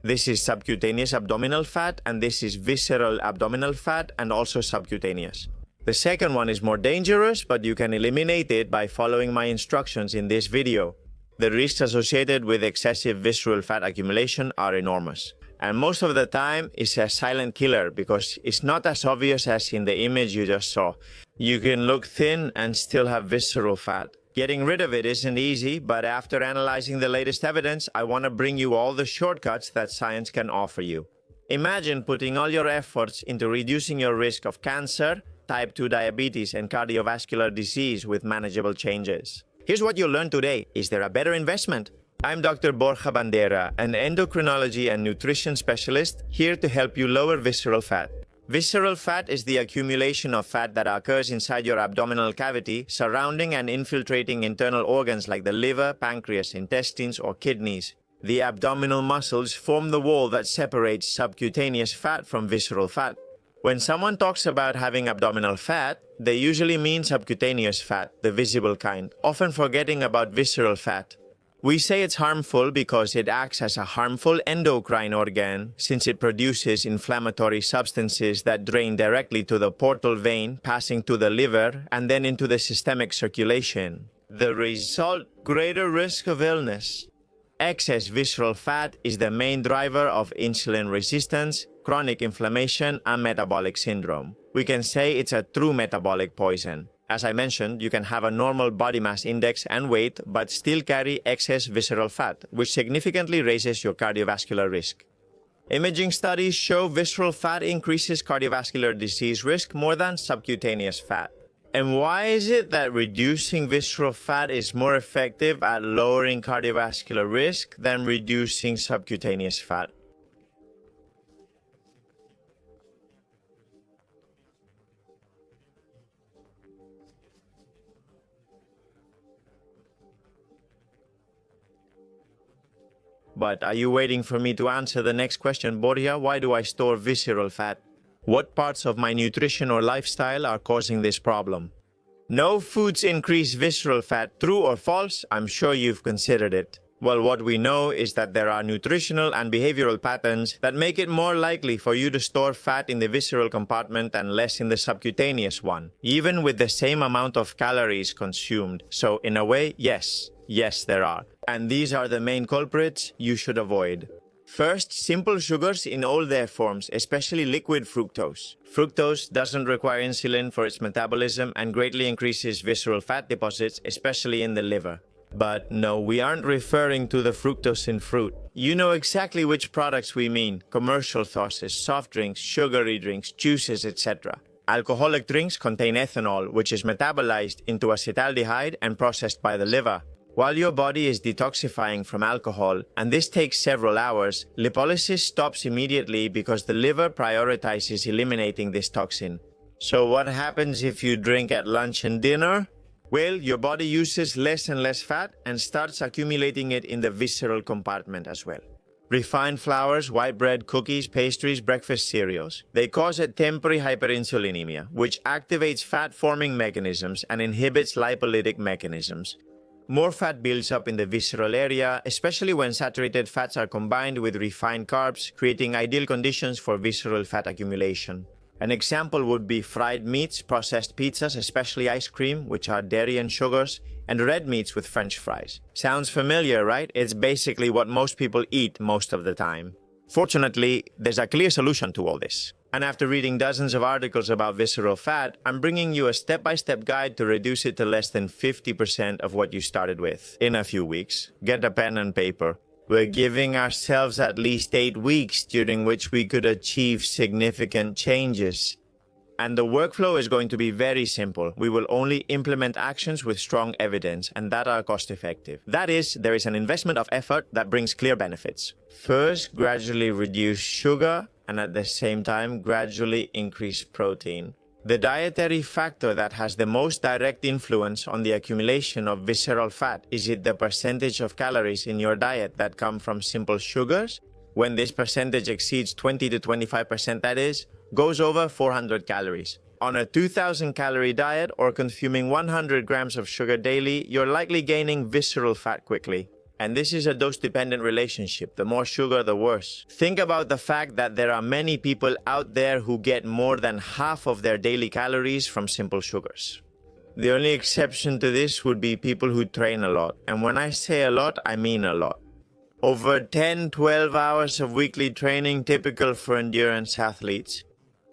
This is subcutaneous abdominal fat, and this is visceral abdominal fat and also subcutaneous. The second one is more dangerous, but you can eliminate it by following my instructions in this video. The risks associated with excessive visceral fat accumulation are enormous. And most of the time, it's a silent killer because it's not as obvious as in the image you just saw. You can look thin and still have visceral fat. Getting rid of it isn't easy, but after analyzing the latest evidence, I want to bring you all the shortcuts that science can offer you. Imagine putting all your efforts into reducing your risk of cancer, type 2 diabetes, and cardiovascular disease with manageable changes. Here's what you'll learn today. Is there a better investment? I'm Dr. Borja Bandera, an endocrinology and nutrition specialist, here to help you lower visceral fat. Visceral fat is the accumulation of fat that occurs inside your abdominal cavity, surrounding and infiltrating internal organs like the liver, pancreas, intestines, or kidneys. The abdominal muscles form the wall that separates subcutaneous fat from visceral fat. When someone talks about having abdominal fat, they usually mean subcutaneous fat, the visible kind, often forgetting about visceral fat. We say it's harmful because it acts as a harmful endocrine organ since it produces inflammatory substances that drain directly to the portal vein, passing to the liver and then into the systemic circulation. The result, greater risk of illness. Excess visceral fat is the main driver of insulin resistance, chronic inflammation, and metabolic syndrome. We can say it's a true metabolic poison. As I mentioned, you can have a normal body mass index and weight, but still carry excess visceral fat, which significantly raises your cardiovascular risk. Imaging studies show visceral fat increases cardiovascular disease risk more than subcutaneous fat. And why is it that reducing visceral fat is more effective at lowering cardiovascular risk than reducing subcutaneous fat? But are you waiting for me to answer the next question, Borja? Why do I store visceral fat? What parts of my nutrition or lifestyle are causing this problem? No foods increase visceral fat, true or false? I'm sure you've considered it. Well, what we know is that there are nutritional and behavioral patterns that make it more likely for you to store fat in the visceral compartment and less in the subcutaneous one, even with the same amount of calories consumed. So in a way, yes, there are. And these are the main culprits you should avoid. First, simple sugars in all their forms, especially liquid fructose. Fructose doesn't require insulin for its metabolism and greatly increases visceral fat deposits, especially in the liver. But no, we aren't referring to the fructose in fruit. You know exactly which products we mean: commercial sauces, soft drinks, sugary drinks, juices, etc. Alcoholic drinks contain ethanol, which is metabolized into acetaldehyde and processed by the liver. While your body is detoxifying from alcohol, and this takes several hours, lipolysis stops immediately because the liver prioritizes eliminating this toxin. So what happens if you drink at lunch and dinner? Well, your body uses less and less fat and starts accumulating it in the visceral compartment as well. Refined flours, white bread, cookies, pastries, breakfast cereals. They cause a temporary hyperinsulinemia, which activates fat-forming mechanisms and inhibits lipolytic mechanisms. More fat builds up in the visceral area, especially when saturated fats are combined with refined carbs, creating ideal conditions for visceral fat accumulation. An example would be fried meats, processed pizzas, especially ice cream, which are dairy and sugars, and red meats with French fries. Sounds familiar, right? It's basically what most people eat most of the time. Fortunately, there's a clear solution to all this. And after reading dozens of articles about visceral fat, I'm bringing you a step-by-step guide to reduce it to less than 50% of what you started with in a few weeks. Get a pen and paper. We're giving ourselves at least 8 weeks during which we could achieve significant changes. And the workflow is going to be very simple. We will only implement actions with strong evidence and that are cost-effective. That is, there is an investment of effort that brings clear benefits. First, gradually reduce sugar and at the same time gradually increase protein. The dietary factor that has the most direct influence on the accumulation of visceral fat is it the percentage of calories in your diet that come from simple sugars? When this percentage exceeds 20 to 25%, that is, goes over 400 calories. On a 2,000 calorie diet or consuming 100 grams of sugar daily, you're likely gaining visceral fat quickly. And this is a dose-dependent relationship. The more sugar, the worse. Think about the fact that there are many people out there who get more than half of their daily calories from simple sugars. The only exception to this would be people who train a lot. And when I say a lot, I mean a lot. Over 10-12 hours of weekly training, typical for endurance athletes.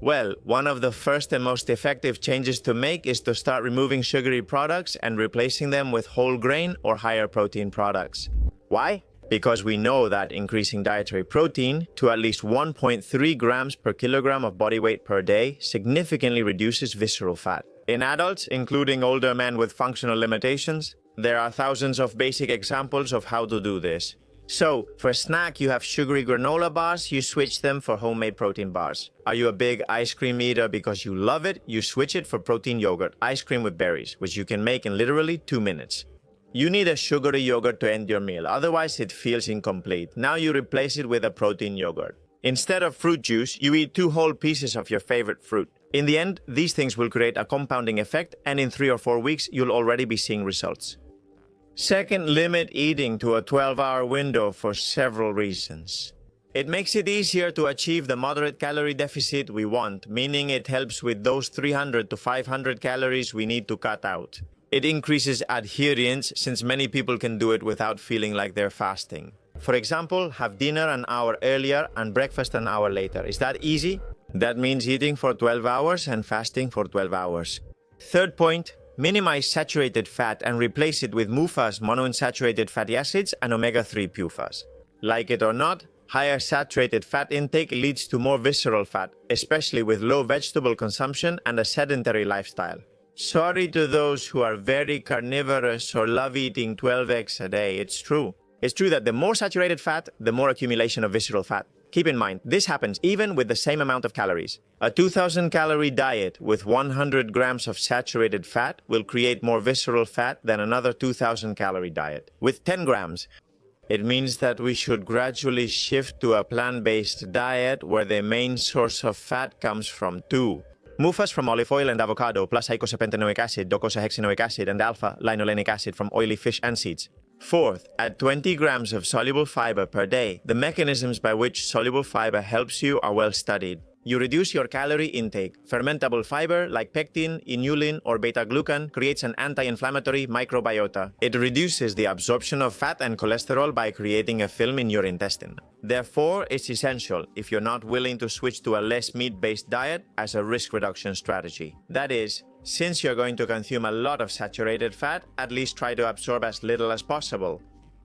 Well, one of the first and most effective changes to make is to start removing sugary products and replacing them with whole grain or higher protein products. Why? Because we know that increasing dietary protein to at least 1.3 grams per kilogram of body weight per day significantly reduces visceral fat. In adults, including older men with functional limitations, there are thousands of basic examples of how to do this. So, for a snack, you have sugary granola bars, you switch them for homemade protein bars. Are you a big ice cream eater because you love it? You switch it for protein yogurt, ice cream with berries, which you can make in literally 2 minutes. You need a sugary yogurt to end your meal, otherwise it feels incomplete. Now you replace it with a protein yogurt. Instead of fruit juice, you eat 2 whole pieces of your favorite fruit. In the end, these things will create a compounding effect, and in 3 or 4 weeks, you'll already be seeing results. Second, limit eating to a 12-hour window for several reasons. It makes it easier to achieve the moderate calorie deficit we want, meaning it helps with those 300 to 500 calories we need to cut out. It increases adherence since many people can do it without feeling like they're fasting. For example, have dinner an hour earlier and breakfast an hour later. Is that easy? That means eating for 12 hours and fasting for 12 hours. Third point, minimize saturated fat and replace it with MUFAs, monounsaturated fatty acids, and omega-3 PUFAs. Like it or not, higher saturated fat intake leads to more visceral fat, especially with low vegetable consumption and a sedentary lifestyle. Sorry to those who are very carnivorous or love eating 12 eggs a day, it's true. It's true that the more saturated fat, the more accumulation of visceral fat. Keep in mind, this happens even with the same amount of calories. A 2,000-calorie diet with 100 grams of saturated fat will create more visceral fat than another 2,000-calorie diet with 10 grams. It means that we should gradually shift to a plant-based diet where the main source of fat comes from 2. MUFAs from olive oil and avocado, plus eicosapentaenoic acid, docosahexaenoic acid, and alpha-linolenic acid from oily fish and seeds. Fourth, add 20 grams of soluble fiber per day. The mechanisms by which soluble fiber helps you are well studied. You reduce your calorie intake. Fermentable fiber like pectin, inulin, or beta-glucan creates an anti-inflammatory microbiota. It reduces the absorption of fat and cholesterol by creating a film in your intestine. Therefore, it's essential, if you're not willing to switch to a less meat-based diet, as a risk reduction strategy. That is, since you're going to consume a lot of saturated fat, at least try to absorb as little as possible.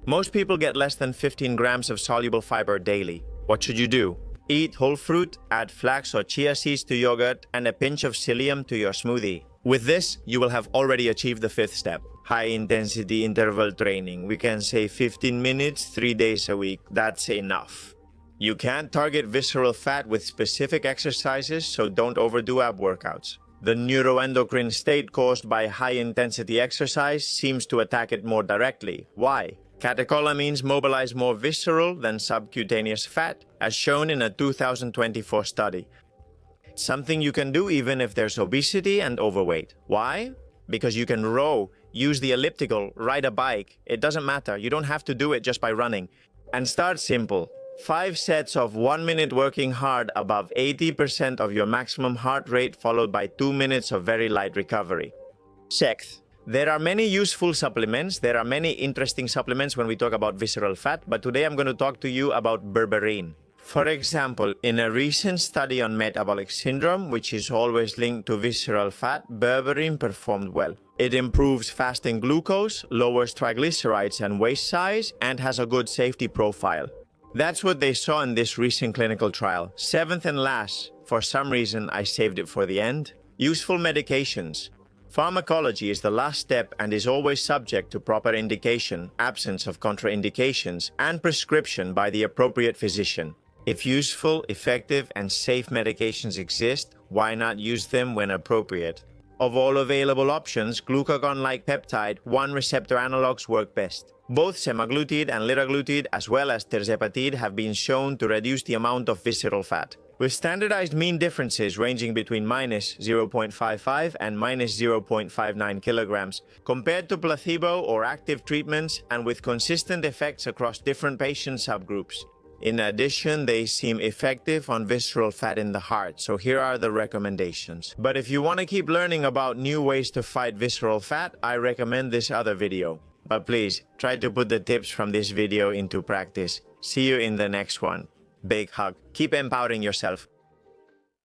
Most people get less than 15 grams of soluble fiber daily. What should you do? Eat whole fruit, add flax or chia seeds to yogurt, and a pinch of psyllium to your smoothie. With this, you will have already achieved the 5th step. High-intensity interval training. We can say 15 minutes, 3 days a week. That's enough. You can't target visceral fat with specific exercises, so don't overdo ab workouts. The neuroendocrine state caused by high-intensity exercise seems to attack it more directly. Why? Catecholamines mobilize more visceral than subcutaneous fat, as shown in a 2024 study. It's something you can do even if there's obesity and overweight. Why? Because you can row, use the elliptical, ride a bike. It doesn't matter. You don't have to do it just by running. And start simple. 5 sets of 1 minute working hard above 80% of your maximum heart rate, followed by 2 minutes of very light recovery. Sixth, there are many useful supplements. There are many interesting supplements when we talk about visceral fat, but today I'm going to talk to you about berberine. For example, in a recent study on metabolic syndrome, which is always linked to visceral fat, berberine performed well. It improves fasting glucose, lowers triglycerides and waist size, and has a good safety profile. That's what they saw in this recent clinical trial. 7th and last, for some reason I saved it for the end. Useful medications. Pharmacology is the last step and is always subject to proper indication, absence of contraindications, and prescription by the appropriate physician. If useful, effective, and safe medications exist, why not use them when appropriate? Of all available options, glucagon-like peptide 1 receptor analogs work best. Both semaglutide and liraglutide, as well as tirzepatide, have been shown to reduce the amount of visceral fat. with standardized mean differences ranging between minus 0.55 and minus 0.59 kilograms, compared to placebo or active treatments, and with consistent effects across different patient subgroups. In addition, they seem effective on visceral fat in the heart, so here are the recommendations. But if you want to keep learning about new ways to fight visceral fat, I recommend this other video. But please, try to put the tips from this video into practice. See you in the next one. Big hug. Keep empowering yourself.